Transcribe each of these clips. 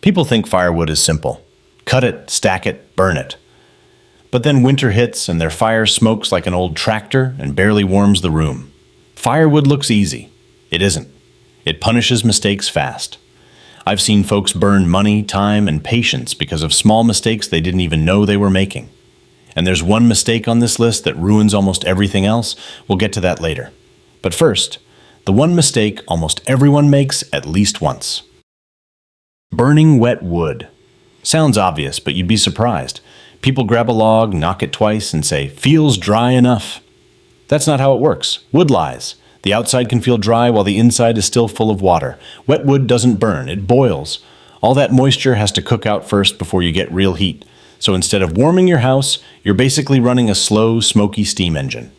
People think firewood is simple. Cut it, stack it, burn it. But then winter hits and their fire smokes like an old tractor and barely warms the room. Firewood looks easy. It isn't. It punishes mistakes fast. I've seen folks burn money, time, and patience because of small mistakes they didn't even know they were making. And there's one mistake on this list that ruins almost everything else. We'll get to that later. But first, the one mistake almost everyone makes at least once. Burning wet wood. Sounds obvious, but you'd be surprised. People grab a log, knock it twice, and say, "Feels dry enough." That's not how it works. Wood lies. The outside can feel dry while the inside is still full of water. Wet wood doesn't burn, it boils. All that moisture has to cook out first before you get real heat. So instead of warming your house, you're basically running a slow, smoky steam engine.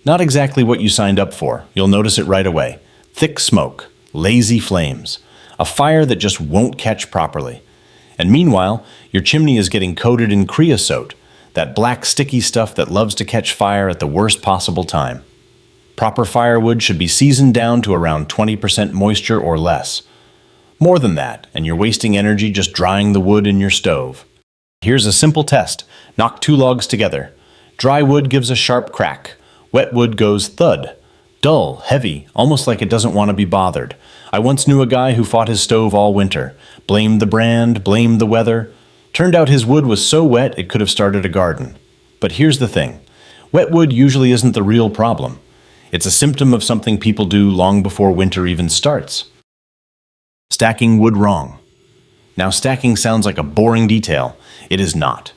Not exactly what you signed up for. You'll notice it right away. Thick smoke, lazy flames, a fire that just won't catch properly. And meanwhile, your chimney is getting coated in creosote, that black sticky stuff that loves to catch fire at the worst possible time. Proper firewood should be seasoned down to around 20% moisture or less. More than that, and you're wasting energy just drying the wood in your stove. Here's a simple test. Knock 2 logs together. Dry wood gives a sharp crack. Wet wood goes thud. Dull, heavy, almost like it doesn't want to be bothered. I once knew a guy who fought his stove all winter. Blamed the brand, blamed the weather. Turned out his wood was so wet it could have started a garden. But here's the thing. Wet wood usually isn't the real problem. It's a symptom of something people do long before winter even starts. Stacking wood wrong. Now, stacking sounds like a boring detail. It is not.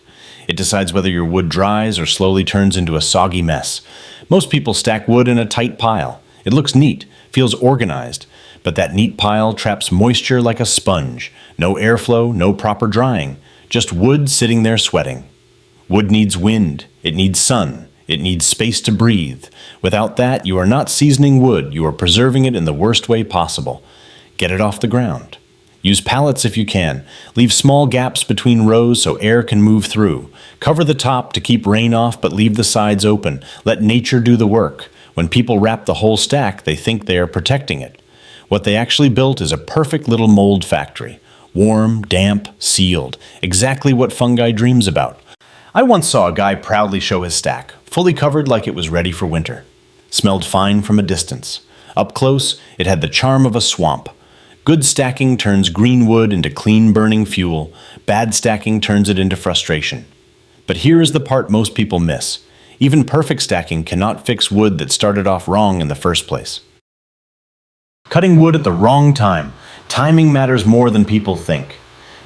It decides whether your wood dries or slowly turns into a soggy mess. Most people stack wood in a tight pile. It looks neat, feels organized, but that neat pile traps moisture like a sponge. No airflow, no proper drying, just wood sitting there sweating. Wood needs wind, it needs sun, it needs space to breathe. Without that, you are not seasoning wood, you are preserving it in the worst way possible. Get it off the ground. Use pallets if you can. Leave small gaps between rows so air can move through. Cover the top to keep rain off, but leave the sides open. Let nature do the work. When people wrap the whole stack, they think they are protecting it. What they actually built is a perfect little mold factory. Warm, damp, sealed. Exactly what fungi dreams about. I once saw a guy proudly show his stack, fully covered like it was ready for winter. Smelled fine from a distance. Up close, it had the charm of a swamp. Good stacking turns green wood into clean burning fuel. Bad stacking turns it into frustration. But here is the part most people miss. Even perfect stacking cannot fix wood that started off wrong in the first place. Cutting wood at the wrong time. Timing matters more than people think.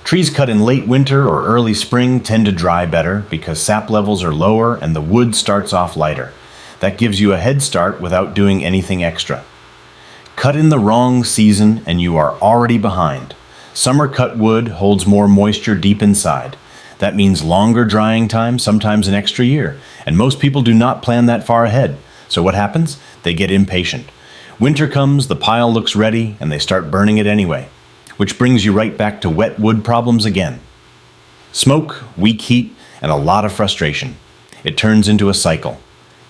Trees cut in late winter or early spring tend to dry better because sap levels are lower and the wood starts off lighter. That gives you a head start without doing anything extra. Cut in the wrong season and you are already behind. Summer cut wood holds more moisture deep inside. That means longer drying time, sometimes an extra year. And most people do not plan that far ahead. So what happens? They get impatient. Winter comes, the pile looks ready, and they start burning it anyway. Which brings you right back to wet wood problems again. Smoke, weak heat, and a lot of frustration. It turns into a cycle.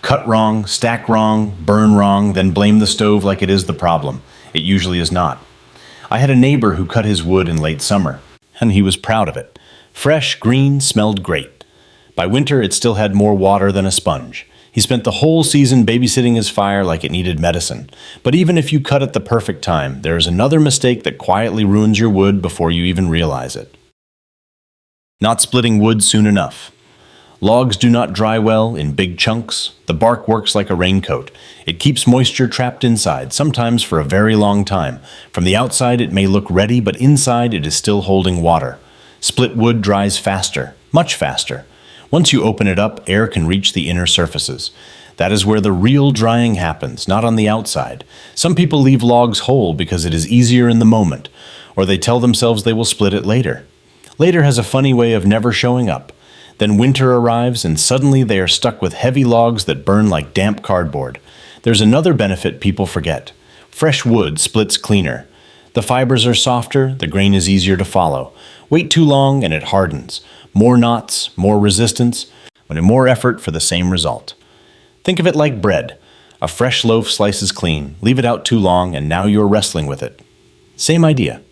Cut wrong, stack wrong, burn wrong, then blame the stove like it is the problem. It usually is not. I had a neighbor who cut his wood in late summer, and he was proud of it. Fresh, green, smelled great. By winter, it still had more water than a sponge. He spent the whole season babysitting his fire like it needed medicine. But even if you cut at the perfect time, there is another mistake that quietly ruins your wood before you even realize it. Not splitting wood soon enough. Logs do not dry well in big chunks. The bark works like a raincoat. It keeps moisture trapped inside, sometimes for a very long time. From the outside, it may look ready, but inside it is still holding water. Split wood dries faster, much faster. Once you open it up, air can reach the inner surfaces. That is where the real drying happens, not on the outside. Some people leave logs whole because it is easier in the moment, or they tell themselves they will split it later. Later has a funny way of never showing up. Then winter arrives and suddenly they are stuck with heavy logs that burn like damp cardboard. There's another benefit people forget. Fresh wood splits cleaner. The fibers are softer, the grain is easier to follow. Wait too long and it hardens. More knots, more resistance, and more effort for the same result. Think of it like bread. A fresh loaf slices clean, leave it out too long, and now you're wrestling with it. Same idea.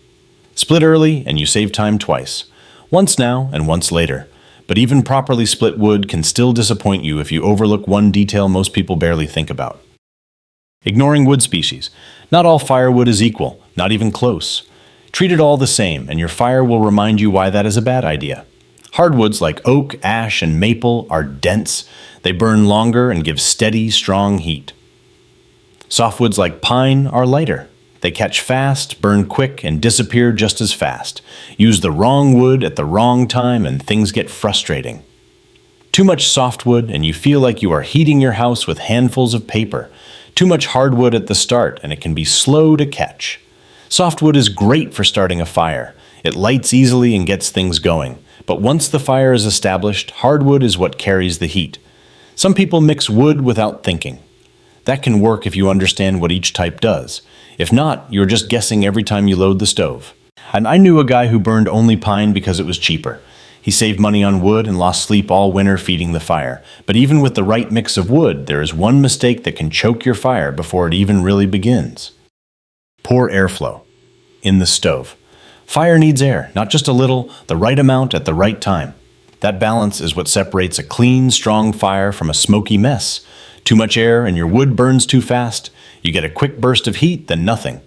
Split early and you save time twice. Once now and once later. But even properly split wood can still disappoint you if you overlook one detail most people barely think about. Ignoring wood species. Not all firewood is equal, not even close. Treat it all the same, and your fire will remind you why that is a bad idea. Hardwoods like oak, ash, and maple are dense. They burn longer and give steady, strong heat. Softwoods like pine are lighter. They catch fast, burn quick, and disappear just as fast. Use the wrong wood at the wrong time and things get frustrating. Too much softwood and you feel like you are heating your house with handfuls of paper. Too much hardwood at the start and it can be slow to catch. Softwood is great for starting a fire. It lights easily and gets things going. But once the fire is established, hardwood is what carries the heat. Some people mix wood without thinking. That can work if you understand what each type does. If not, you're just guessing every time you load the stove. And I knew a guy who burned only pine because it was cheaper. He saved money on wood and lost sleep all winter feeding the fire. But even with the right mix of wood, there is one mistake that can choke your fire before it even really begins. Poor airflow. In the stove. Fire needs air, not just a little, the right amount at the right time. That balance is what separates a clean, strong fire from a smoky mess. Too much air and your wood burns too fast. You get a quick burst of heat, then nothing.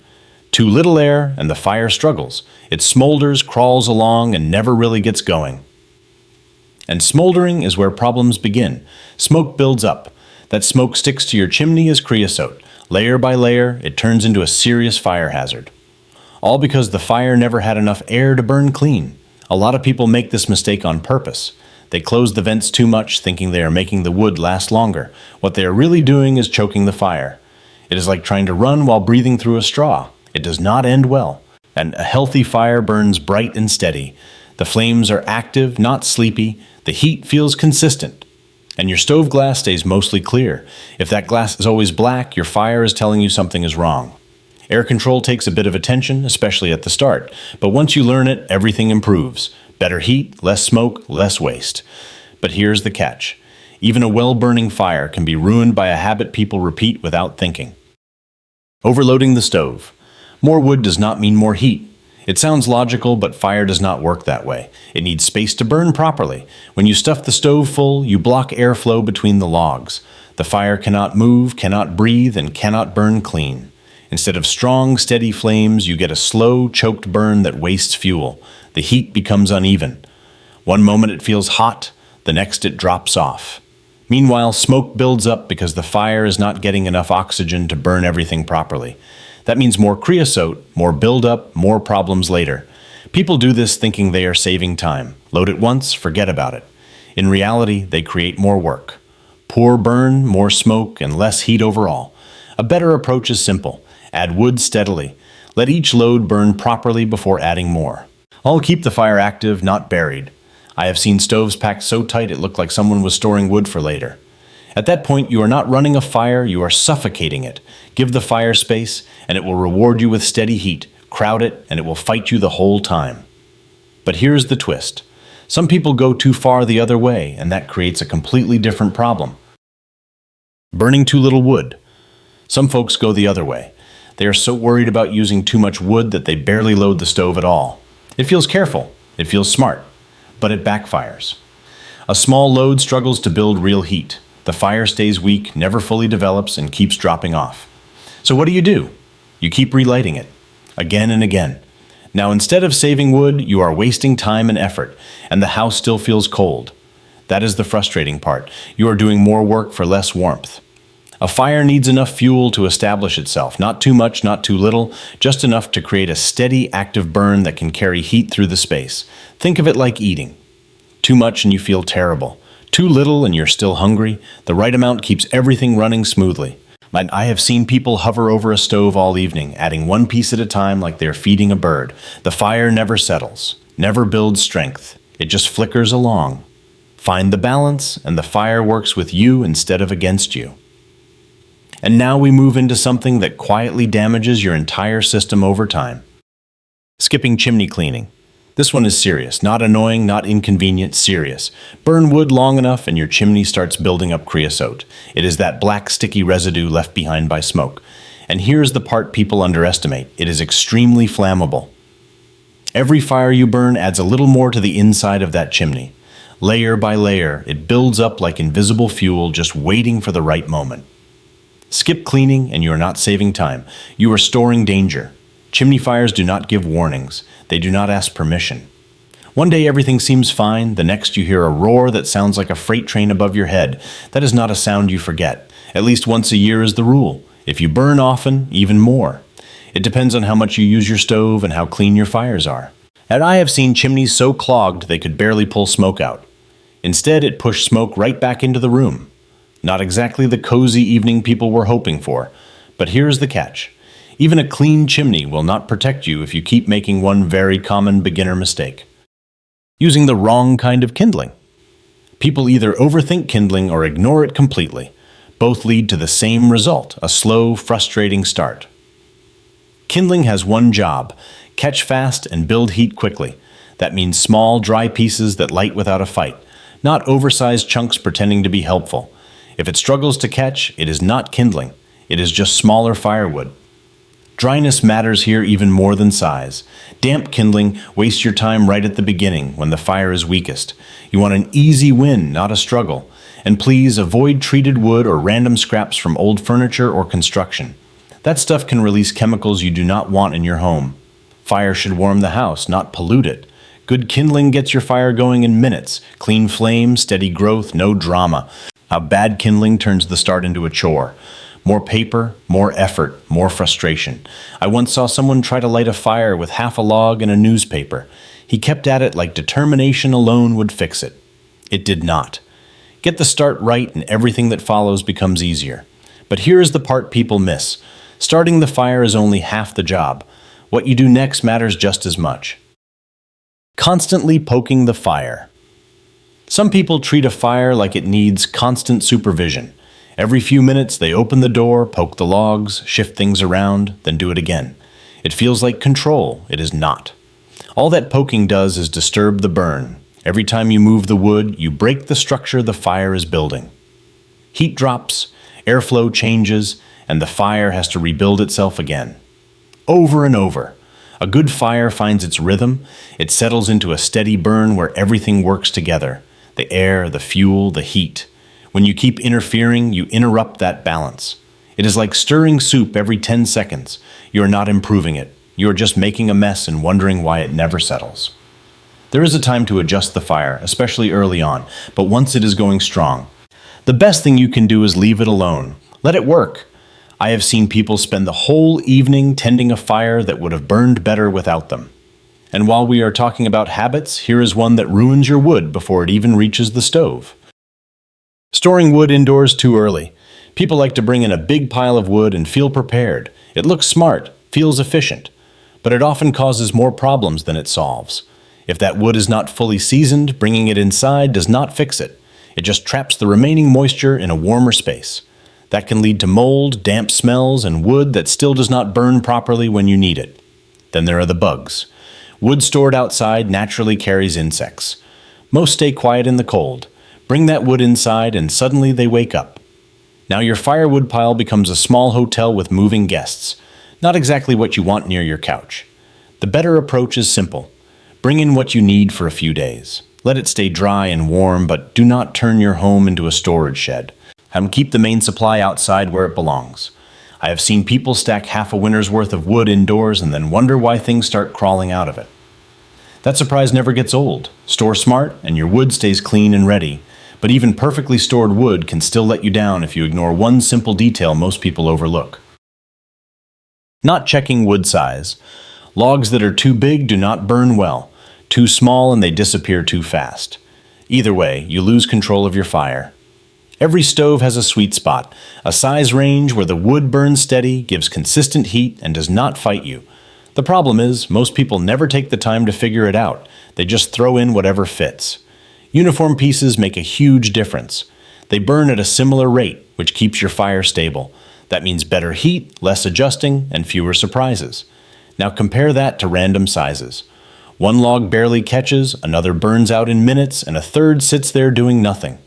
Too little air and the fire struggles. It smolders, crawls along, and never really gets going. And smoldering is where problems begin. Smoke builds up. That smoke sticks to your chimney as creosote. Layer by layer, it turns into a serious fire hazard. All because the fire never had enough air to burn clean. A lot of people make this mistake on purpose. They close the vents too much, thinking they are making the wood last longer. What they are really doing is choking the fire. It is like trying to run while breathing through a straw. It does not end well. And a healthy fire burns bright and steady. The flames are active, not sleepy. The heat feels consistent. And your stove glass stays mostly clear. If that glass is always black, your fire is telling you something is wrong. Air control takes a bit of attention, especially at the start. But once you learn it, everything improves. Better heat, less smoke, less waste. But here's the catch. Even a well-burning fire can be ruined by a habit people repeat without thinking. Overloading the stove. More wood does not mean more heat. It sounds logical, but fire does not work that way. It needs space to burn properly. When you stuff the stove full, you block airflow between the logs. The fire cannot move, cannot breathe, and cannot burn clean. Instead of strong, steady flames, you get a slow, choked burn that wastes fuel. The heat becomes uneven. One moment it feels hot, the next it drops off. Meanwhile, smoke builds up because the fire is not getting enough oxygen to burn everything properly. That means more creosote, more buildup, more problems later. People do this thinking they are saving time. Load it once, forget about it. In reality, they create more work. Poor burn, more smoke, and less heat overall. A better approach is simple. Add wood steadily. Let each load burn properly before adding more. I'll keep the fire active, not buried. I have seen stoves packed so tight it looked like someone was storing wood for later. At that point, you are not running a fire, you are suffocating it. Give the fire space, and it will reward you with steady heat. Crowd it, and it will fight you the whole time. But here's the twist. Some people go too far the other way, and that creates a completely different problem. Burning too little wood. Some folks go the other way. They are so worried about using too much wood that they barely load the stove at all. It feels careful, it feels smart, but it backfires. A small load struggles to build real heat. The fire stays weak, never fully develops, and keeps dropping off. So what do? You keep relighting it, again and again. Now instead of saving wood, you are wasting time and effort, and the house still feels cold. That is the frustrating part. You are doing more work for less warmth. A fire needs enough fuel to establish itself, not too much, not too little, just enough to create a steady, active burn that can carry heat through the space. Think of it like eating. Too much and you feel terrible. Too little and you're still hungry. The right amount keeps everything running smoothly. And I have seen people hover over a stove all evening, adding one piece at a time like they're feeding a bird. The fire never settles, never builds strength. It just flickers along. Find the balance, and the fire works with you instead of against you. And now we move into something that quietly damages your entire system over time. Skipping chimney cleaning. This one is serious, not annoying, not inconvenient, serious. Burn wood long enough and your chimney starts building up creosote. It is that black sticky residue left behind by smoke. And here's the part people underestimate. It is extremely flammable. Every fire you burn adds a little more to the inside of that chimney. Layer by layer, it builds up like invisible fuel just waiting for the right moment. Skip cleaning and you are not saving time. You are storing danger. Chimney fires do not give warnings. They do not ask permission. One day everything seems fine, the next you hear a roar that sounds like a freight train above your head. That is not a sound you forget. At least once a year is the rule. If you burn often, even more. It depends on how much you use your stove and how clean your fires are. And I have seen chimneys so clogged they could barely pull smoke out. Instead, it pushed smoke right back into the room. Not exactly the cozy evening people were hoping for, but here's the catch. Even a clean chimney will not protect you if you keep making one very common beginner mistake. Using the wrong kind of kindling. People either overthink kindling or ignore it completely. Both lead to the same result, a slow, frustrating start. Kindling has one job: catch fast and build heat quickly. That means small, dry pieces that light without a fight, not oversized chunks pretending to be helpful. If it struggles to catch, it is not kindling. It is just smaller firewood. Dryness matters here even more than size. Damp kindling wastes your time right at the beginning when the fire is weakest. You want an easy win, not a struggle. And please avoid treated wood or random scraps from old furniture or construction. That stuff can release chemicals you do not want in your home. Fire should warm the house, not pollute it. Good kindling gets your fire going in minutes. Clean flame, steady growth, no drama. A bad kindling turns the start into a chore. More paper, more effort, more frustration. I once saw someone try to light a fire with half a log and a newspaper. He kept at it like determination alone would fix it. It did not. Get the start right and everything that follows becomes easier. But here is the part people miss. Starting the fire is only half the job. What you do next matters just as much. Constantly poking the fire. Some people treat a fire like it needs constant supervision. Every few minutes they open the door, poke the logs, shift things around, then do it again. It feels like control. It is not. All that poking does is disturb the burn. Every time you move the wood, you break the structure the fire is building. Heat drops, airflow changes, and the fire has to rebuild itself again. Over and over. A good fire finds its rhythm. It settles into a steady burn where everything works together. The air, the fuel, the heat. When you keep interfering, you interrupt that balance. It is like stirring soup every 10 seconds. You are not improving it. You are just making a mess and wondering why it never settles. There is a time to adjust the fire, especially early on, but once it is going strong, the best thing you can do is leave it alone. Let it work. I have seen people spend the whole evening tending a fire that would have burned better without them. And while we are talking about habits, here is one that ruins your wood before it even reaches the stove. Storing wood indoors too early. People like to bring in a big pile of wood and feel prepared. It looks smart, feels efficient, but it often causes more problems than it solves. If that wood is not fully seasoned, bringing it inside does not fix it. It just traps the remaining moisture in a warmer space. That can lead to mold, damp smells, and wood that still does not burn properly when you need it. Then there are the bugs. Wood stored outside naturally carries insects. Most stay quiet in the cold. Bring that wood inside and suddenly they wake up. Now your firewood pile becomes a small hotel with moving guests. Not exactly what you want near your couch. The better approach is simple. Bring in what you need for a few days. Let it stay dry and warm, but do not turn your home into a storage shed. And keep the main supply outside where it belongs. I have seen people stack half a winter's worth of wood indoors and then wonder why things start crawling out of it. That surprise never gets old. Store smart and your wood stays clean and ready. But even perfectly stored wood can still let you down if you ignore one simple detail most people overlook. Not checking wood size. Logs that are too big do not burn well. Too small and they disappear too fast. Either way, you lose control of your fire. Every stove has a sweet spot, a size range where the wood burns steady, gives consistent heat, and does not fight you. The problem is, most people never take the time to figure it out. They just throw in whatever fits. Uniform pieces make a huge difference. They burn at a similar rate, which keeps your fire stable. That means better heat, less adjusting, and fewer surprises. Now compare that to random sizes. One log barely catches, another burns out in minutes, and a third sits there doing nothing.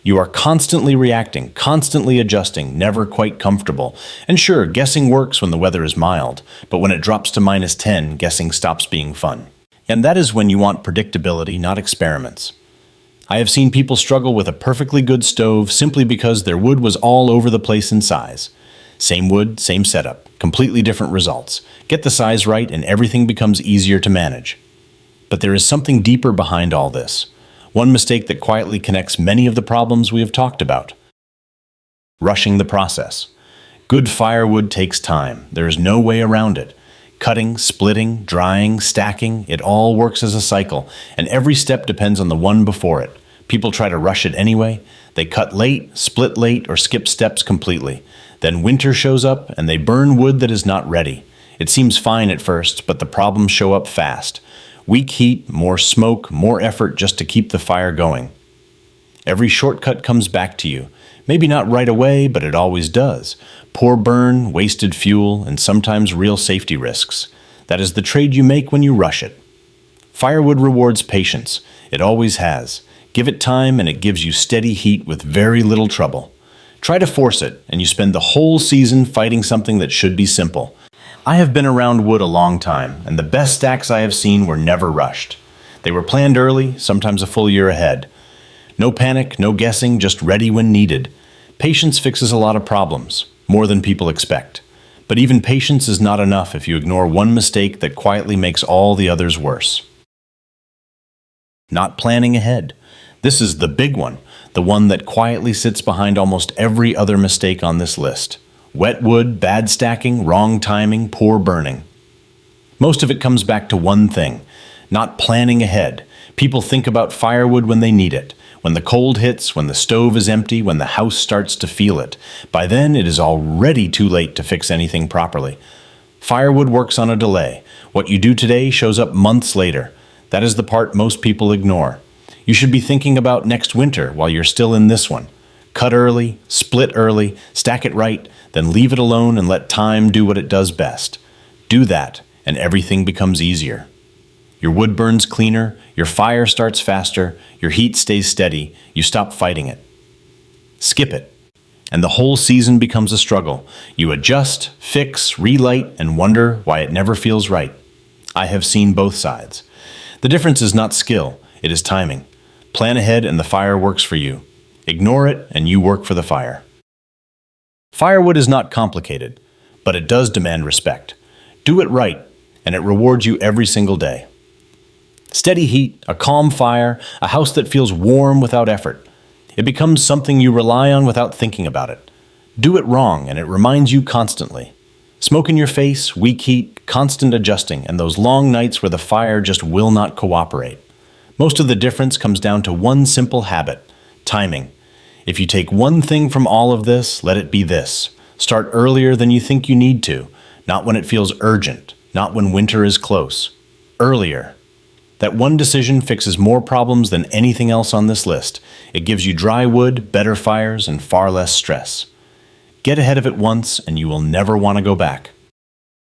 You are constantly reacting, constantly adjusting, never quite comfortable. And sure, guessing works when the weather is mild, but when it drops to -10, guessing stops being fun. And that is when you want predictability, not experiments. I have seen people struggle with a perfectly good stove simply because their wood was all over the place in size. Same wood, same setup, completely different results. Get the size right and everything becomes easier to manage. But there is something deeper behind all this. One mistake that quietly connects many of the problems we have talked about. Rushing the process. Good firewood takes time. There is no way around it. Cutting, splitting, drying, stacking, it all works as a cycle, and every step depends on the one before it. People try to rush it anyway. They cut late, split late, or skip steps completely. Then winter shows up, and they burn wood that is not ready. It seems fine at first, but the problems show up fast. Weak heat, more smoke, more effort just to keep the fire going. Every shortcut comes back to you. Maybe not right away, but it always does. Poor burn, wasted fuel, and sometimes real safety risks. That is the trade you make when you rush it. Firewood rewards patience. It always has. Give it time and it gives you steady heat with very little trouble. Try to force it, and you spend the whole season fighting something that should be simple. I have been around wood a long time, and the best stacks I have seen were never rushed. They were planned early, sometimes a full year ahead. No panic, no guessing, just ready when needed. Patience fixes a lot of problems, more than people expect. But even patience is not enough if you ignore one mistake that quietly makes all the others worse. Not planning ahead. This is the big one, the one that quietly sits behind almost every other mistake on this list. Wet wood, bad stacking, wrong timing, poor burning. Most of it comes back to one thing, not planning ahead. People think about firewood when they need it, when the cold hits, when the stove is empty, when the house starts to feel it. By then, it is already too late to fix anything properly. Firewood works on a delay. What you do today shows up months later. That is the part most people ignore. You should be thinking about next winter while you're still in this one. Cut early, split early, stack it right, then leave it alone and let time do what it does best. Do that, and everything becomes easier. Your wood burns cleaner, your fire starts faster, your heat stays steady, you stop fighting it. Skip it, and the whole season becomes a struggle. You adjust, fix, relight, and wonder why it never feels right. I have seen both sides. The difference is not skill, it is timing. Plan ahead and the fire works for you. Ignore it and you work for the fire. Firewood is not complicated, but it does demand respect. Do it right, and it rewards you every single day. Steady heat, a calm fire, a house that feels warm without effort. It becomes something you rely on without thinking about it. Do it wrong, and it reminds you constantly. Smoke in your face, weak heat, constant adjusting, and those long nights where the fire just will not cooperate. Most of the difference comes down to one simple habit: timing. If you take one thing from all of this, let it be this. Start earlier than you think you need to, not when it feels urgent, not when winter is close. Earlier. That one decision fixes more problems than anything else on this list. It gives you dry wood, better fires, and far less stress. Get ahead of it once, and you will never want to go back.